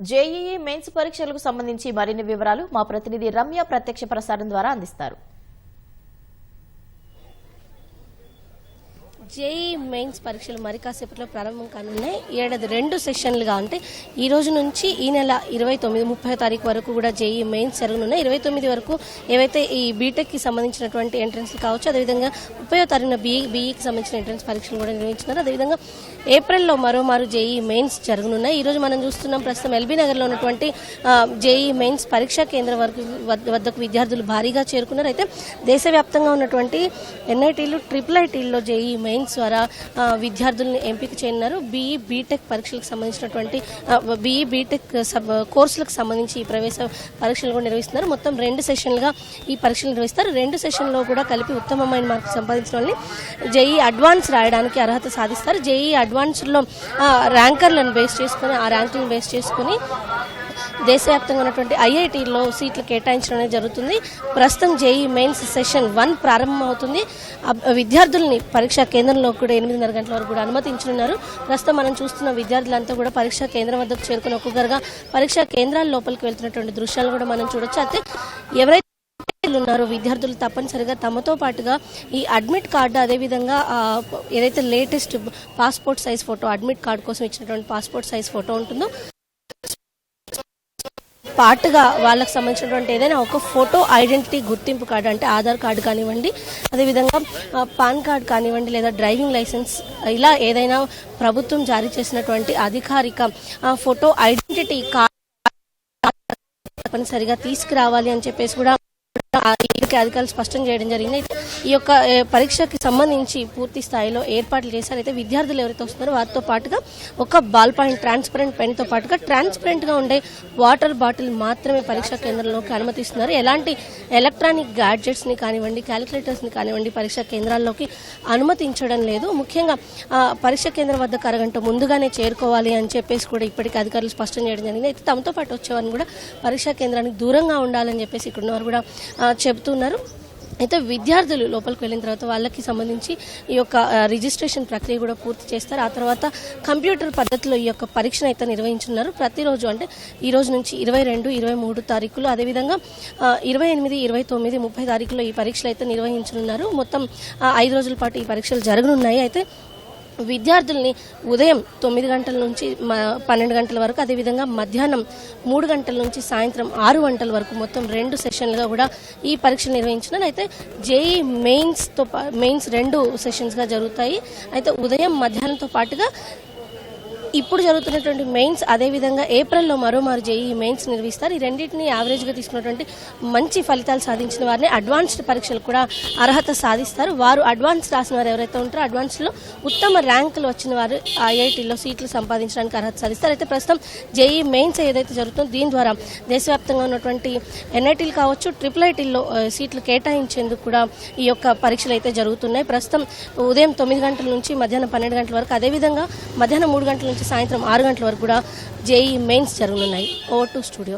JEE mains పరీక్షలకు సంబంధించి మరిన్ని వివరాలు మా ప్రతినిధి రమ్య ప్రత్యక్ష ప్రసారం ద్వారా అందిస్తారు. జేఈ మెయిన్స్ పరీక్షలు మరి కాసేపట్లో ప్రారంభం కానున్నాయి. ఏడాది 2 సెషన్లుగా అంటే ఈ రోజు నుంచి ఈ నెల 29-30 తారీఖు వరకు కూడా జేఈ మెయిన్స్ జరగనున్నాయి. 29 వరకు ఏవైతే ఈ బీటెక్కి సంబంధించినటువంటి ఎంట్రన్స్లు కావచ్చు, అదేవిధంగా 30వ తారీఖున బీఈకి సంబంధించిన ఎంట్రన్స్ పరీక్షలు కూడా నిర్వహించినారు. అదేవిధంగా ఏప్రిల్లో మరోమారు జేఈ మెయిన్స్ జరగనున్నాయి. ఈ రోజు మనం చూస్తున్నాం, ప్రస్తుతం ఎల్బీ నగర్లో ఉన్నటువంటి జేఈ మెయిన్స్ పరీక్షా కేంద్రం వద్దకు విద్యార్థులు భారీగా చేరుకున్నారు. అయితే దేశవ్యాప్తంగా ఉన్నటువంటి ఎన్ఐటీలు, ట్రిపుల్-ఐటీల్లో జేఈ మెయిన్స్ ద్వారా విద్యార్థులను ఎంపిక చేయనున్నారు. బీఈ బీటెక్ పరీక్షలకు సంబంధించినటువంటి బీఈ బీటెక్ కోర్సులకు సంబంధించి ఈ ప్రవేశ పరీక్షలు కూడా నిర్వహిస్తున్నారు. మొత్తం 2 సెషన్లుగా ఈ పరీక్షలు నిర్వహిస్తారు. 2 సెషన్లో కూడా కలిపి ఉత్తమమైన మార్కులు సంపాదించిన వాళ్ళని జేఈ అడ్వాన్స్ రాయడానికి అర్హత సాధిస్తారు. జేఈ అడ్వాన్స్లో ర్యాంకర్లను బేస్ చేసుకుని, ఆ ర్యాంకులను బేస్ చేసుకుని దేశవ్యాప్తంగా ఉన్నటువంటి ఐఐటీల్లో సీట్లు కేటాయించడం అనేది జరుగుతుంది. ప్రస్తుతం జేఈ మెయిన్స్ సెషన్ 1 ప్రారంభమవుతుంది. విద్యార్థుల్ని పరీక్షా కేంద్రంలో కూడా 8:30 గంటల వరకు కూడా అనుమతించనున్నారు. ప్రస్తుతం మనం చూస్తున్న విద్యార్థులంతా కూడా పరీక్షా కేంద్రం వద్దకు చేరుకుని ఒక్కొక్కరుగా పరీక్షా కేంద్రాల లోపలికి వెళ్తున్నటువంటి దృశ్యాలు కూడా మనం చూడొచ్చు. అయితే ఎవరైతే ఉన్నారో విద్యార్థులు తప్పనిసరిగా తమతో పాటుగా ఈ అడ్మిట్ కార్డు, అదేవిధంగా ఏదైతే latest passport size photo, admit card కోసం ఇచ్చినటువంటి పాస్పోర్ట్ సైజ్ ఫోటో ఉంటుందో పాటుగా వాళ్ళకి సంబంధించినటువంటి ఏదైనా ఒక ఫోటో ఐడెంటిటీ గుర్తింపు కార్డు, అంటే ఆధార్ కార్డు కానివ్వండి, అదేవిధంగా పాన్ కార్డు కానివ్వండి, లేదా డ్రైవింగ్ లైసెన్స్, ఇలా ఏదైనా ప్రభుత్వం జారీ చేసినటువంటి అధికారిక ఫోటో ఐడెంటిటీ కార్డు తప్పనిసరిగా తీసుకురావాలి అని చెప్పేసి కూడా అధికారులు స్పష్టం చేయడం జరిగింది. ఈ యొక్క పరీక్షకి సంబంధించి పూర్తి స్థాయిలో ఏర్పాట్లు చేశారు. అయితే విద్యార్థులు ఎవరైతే వస్తున్నారో వారితో పాటుగా ఒక బాల్ పాయింట్ ట్రాన్స్పరెంట్ పెన్తో పాటుగా ట్రాన్స్పరెంట్గా ఉండే వాటర్ బాటిల్ మాత్రమే పరీక్షా కేంద్రంలోకి అనుమతిస్తున్నారు. ఎలాంటి ఎలక్ట్రానిక్ గ్యాడ్జెట్స్ని కానివ్వండి, క్యాలిక్యులేటర్స్ని కానివ్వండి పరీక్షా కేంద్రాల్లోకి అనుమతించడం లేదు. ముఖ్యంగా పరీక్షా కేంద్రం వద్దకు అరగంట ముందుగానే చేరుకోవాలి అని చెప్పేసి కూడా ఇప్పటికీ అధికారులు స్పష్టం చేయడం జరిగింది. అయితే తమతో పాటు వచ్చేవారిని కూడా పరీక్షా కేంద్రానికి దూరంగా ఉండాలని చెప్పేసి ఇక్కడ ఉన్నవారు కూడా చెబుతున్నారు. అయితే విద్యార్థులు లోపలికి వెళ్ళిన తర్వాత వాళ్ళకి సంబంధించి ఈ యొక్క రిజిస్ట్రేషన్ ప్రక్రియ కూడా పూర్తి చేస్తారు. ఆ తర్వాత కంప్యూటర్ పద్ధతిలో ఈ యొక్క పరీక్షను అయితే నిర్వహించున్నారు. ప్రతిరోజు అంటే ఈ రోజు నుంచి 22, 23 తారీఖులు, అదేవిధంగా 28, 29, 30 తారీఖులో ఈ పరీక్షలు అయితే నిర్వహించనున్నారు. మొత్తం 5 రోజుల పాటు ఈ పరీక్షలు జరగనున్నాయి. అయితే విద్యార్థుల్ని ఉదయం 9 గంటల నుంచి 12 గంటల వరకు, అదేవిధంగా మధ్యాహ్నం 3 గంటల నుంచి సాయంత్రం 6 గంటల వరకు మొత్తం 2 సెషన్లుగా కూడా ఈ పరీక్షలు నిర్వహించినారు. అయితే జేఈ మెయిన్స్ 2 సెషన్స్గా జరుగుతాయి. అయితే ఉదయం మధ్యాహ్నంతో పాటుగా ఇప్పుడు జరుగుతున్నటువంటి మెయిన్స్, అదేవిధంగా ఏప్రిల్లో మరోమారు జేఈ మెయిన్స్ నిర్వహిస్తారు. ఈ రెండింటిని యావరేజ్గా తీసుకున్నటువంటి మంచి ఫలితాలు సాధించిన వారిని అడ్వాన్స్డ్ పరీక్షలు కూడా అర్హత సాధిస్తారు. వారు అడ్వాన్స్ రాసిన వారు ఎవరైతే ఉంటారో అడ్వాన్స్లో ఉత్తమ ర్యాంకులు వచ్చిన వారు ఐఐటీలో సీట్లు సంపాదించడానికి అర్హత సాధిస్తారు. అయితే ప్రస్తుతం జేఈ మెయిన్స్ ఏదైతే జరుగుతుందో దీని ద్వారా దేశవ్యాప్తంగా ఉన్నటువంటి ఎన్ఐటీలు కావచ్చు, ట్రిపుల్-ఐటీల్లో సీట్లు కేటాయించేందుకు కూడా ఈ యొక్క పరీక్షలు అయితే జరుగుతున్నాయి. ప్రస్తుతం ఉదయం 9 గంటల నుంచి మధ్యాహ్నం 12 గంటల వరకు, అదేవిధంగా మధ్యాహ్నం 3 గంటల నుంచి సాయంత్రం 6 గంటల వరకు కూడా జేఈ మెయిన్స్ జరగనున్నాయి. Over to studio.